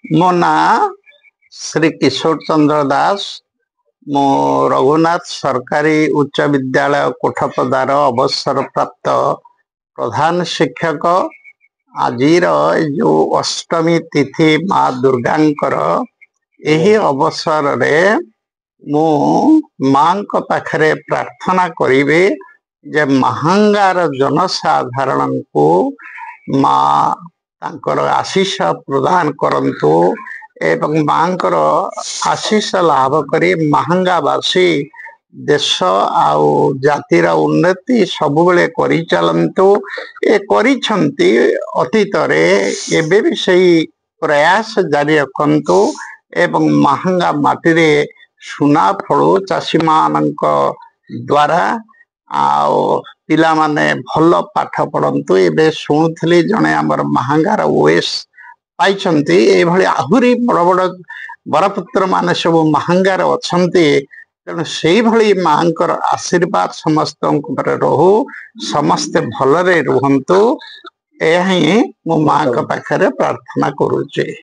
मो ना श्री किशोर चंद्र दास। मो रघुनाथ सरकारी उच्च विद्यालय कोठपदार अवसर प्राप्त प्रधान शिक्षक। आज जो अष्टमी तिथि माँ दुर्गांकर यही अवसर रे मु माँ पाखरे प्रार्थना करिबे जे महांगार जनसाधारण को माँ तांकर आशीष प्रदान करंतु एवं मांकर आशीष लाभ करी महांगावासी देश आउ जातिर उन्नति सबुबले करी चलंतु। ए करिछंती अतीत रे एबे भी सही प्रयास जारी रखंतु एवं महंगा माटी रे सुना फळो चाषी मानक द्वारा आओ पिला माने भल पाठ पढ़ंतु। एबे शुणुथली जने हमर महंगार ओएस पाइछंती ए भली आहुरी बड़ बड़ बरपुत्र माने सब महंगार अछंती। तेणु से भली मांकर आशीर्वाद समस्त ऊपर रहू, समस्ते भलरे रुहंतु। यही मो माँ पाखरे प्रार्थना करूचे।